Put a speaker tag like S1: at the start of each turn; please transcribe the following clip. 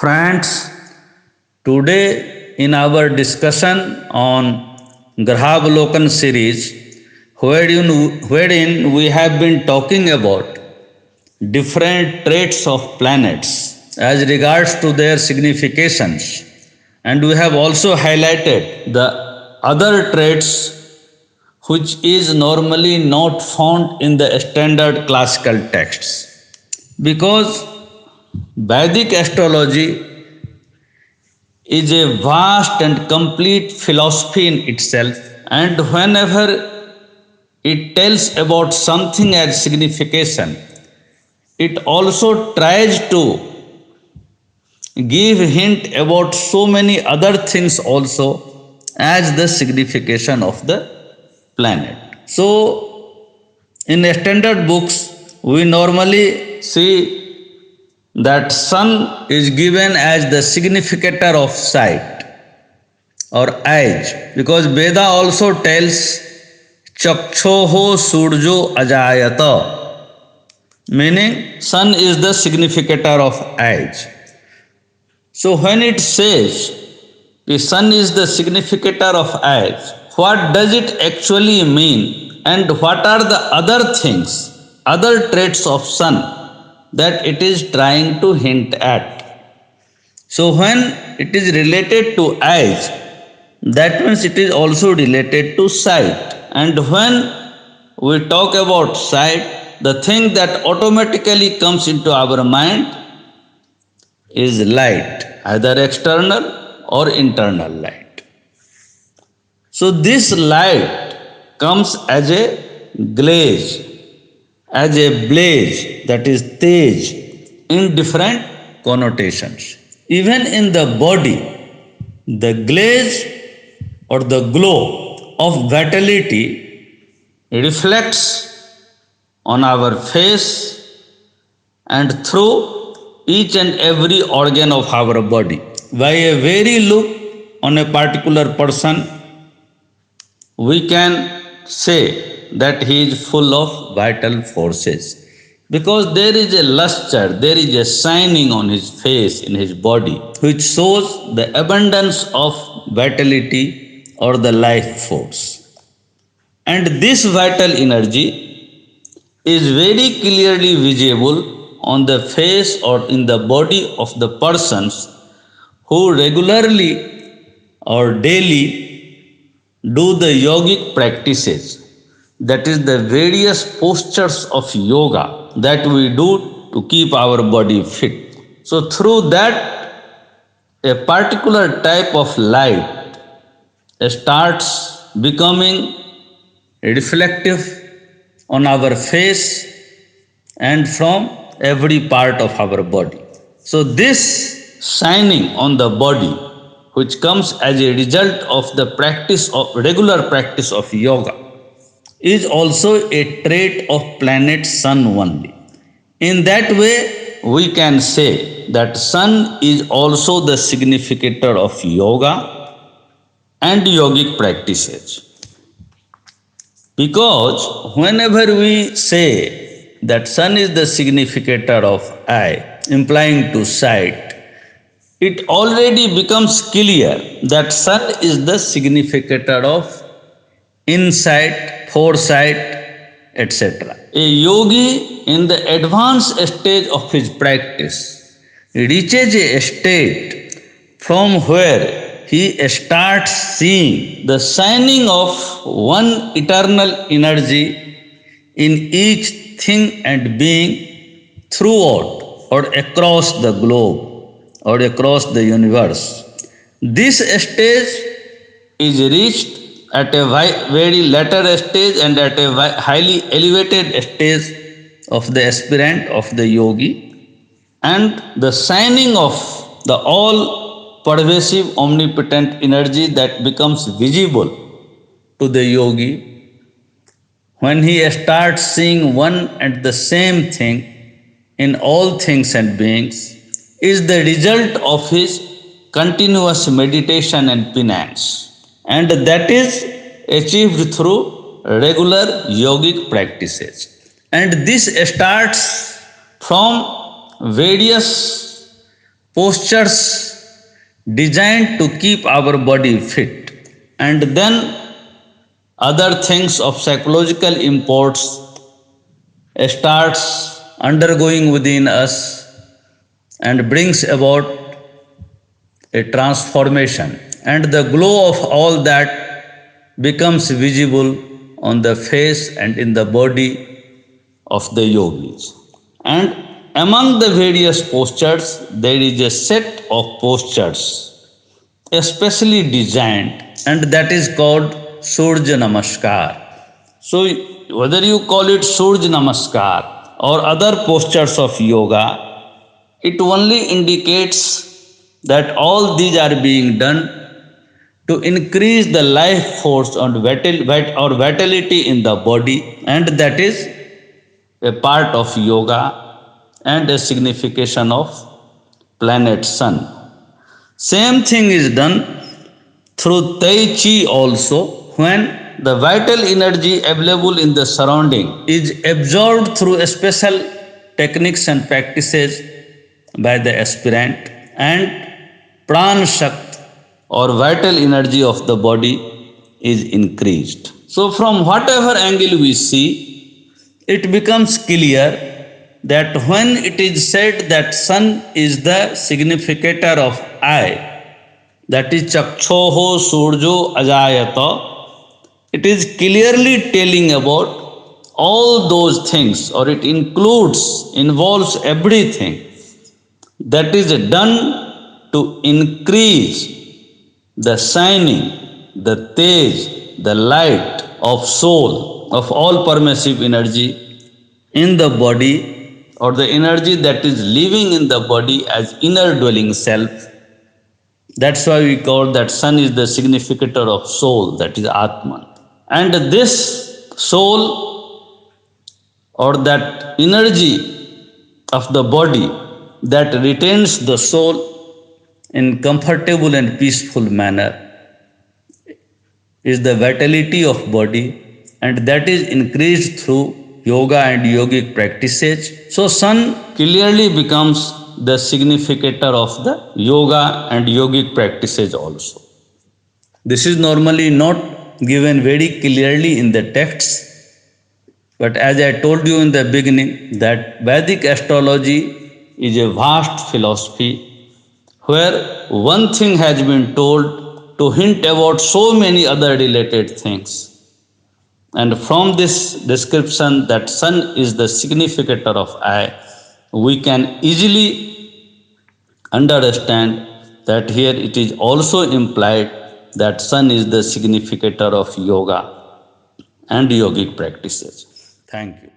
S1: Friends, today in our discussion on Grahavalokan series, wherein we have been talking about different traits of planets as regards to their significations, and we have also highlighted the other traits which is normally not found in the standard classical texts. Because Vedic astrology is a vast and complete philosophy in itself, and whenever it tells about something as signification, it also tries to give hint about so many other things also as the signification of the planet. So, in standard books, we normally see that sun is given as the significator of sight or eyes, because Veda also tells Chakshoho Surjo Ajayata, meaning sun is the significator of eyes. So when it says the sun is the significator of eyes, what does it actually mean, and what are the other things, other traits of sun that it is trying to hint at? So when it is related to eyes, that means it is also related to sight. And when we talk about sight, the thing that automatically comes into our mind is light, either external or internal light. So this light comes as a glaze, as a blaze, that is tej, in different connotations. Even in the body, the glaze or the glow of vitality reflects on our face and through each and every organ of our body. By a very look on a particular person, we can say that he is full of vital forces, because there is a luster, there is a shining on his face, in his body, which shows the abundance of vitality or the life force. And this vital energy is very clearly visible on the face or in the body of the persons who regularly or daily do the yogic practices, that is the various postures of yoga that we do to keep our body fit. So through that, a particular type of light starts becoming reflective on our face and from every part of our body. So this shining on the body, which comes as a result of the regular practice of yoga, is also a trait of planet sun only. In that way, we can say that sun is also the significator of yoga and yogic practices. Because whenever we say that sun is the significator of eye, implying to sight, it already becomes clear that sun is the significator of insight, foresight, etc. A yogi in the advanced stage of his practice reaches a state from where he starts seeing the shining of one eternal energy in each thing and being throughout or across the globe or across the universe. This stage is reached at a very later stage and at a highly elevated stage of the aspirant, of the yogi, and the shining of the all pervasive omnipotent energy that becomes visible to the yogi when he starts seeing one and the same thing in all things and beings, is the result of his continuous meditation and penance. And that is achieved through regular yogic practices. And this starts from various postures designed to keep our body fit, and then other things of psychological imports starts undergoing within us and brings about a transformation, and the glow of all that becomes visible on the face and in the body of the yogis. And among the various postures, there is a set of postures especially designed, and that is called Surya Namaskar. So, whether you call it Surya Namaskar or other postures of yoga, it only indicates that all these are being done to increase the life force or vitality in the body, and that is a part of yoga and a signification of planet Sun. Same thing is done through Tai Chi also, when the vital energy available in the surrounding is absorbed through special techniques and practices by the aspirant, and pran shakt or vital energy of the body is increased. So from whatever angle we see, it becomes clear that when it is said that sun is the significator of eye, that is chakshoho surjo ajayata, it is clearly telling about all those things, or it involves everything that is done to increase the shining, the tej, the light of soul, of all pervasive energy in the body, or the energy that is living in the body as inner dwelling self. That's why we call that sun is the significator of soul, that is Atman. And this soul or that energy of the body that retains the soul in comfortable and peaceful manner is the vitality of body, and that is increased through yoga and yogic practices. So sun clearly becomes the significator of the yoga and yogic practices also. This is normally not given very clearly in the texts, but as I told you in the beginning, that Vedic astrology is a vast philosophy where one thing has been told to hint about so many other related things. And from this description that sun is the significator of eye, we can easily understand that here it is also implied that sun is the significator of yoga and yogic practices. Thank you.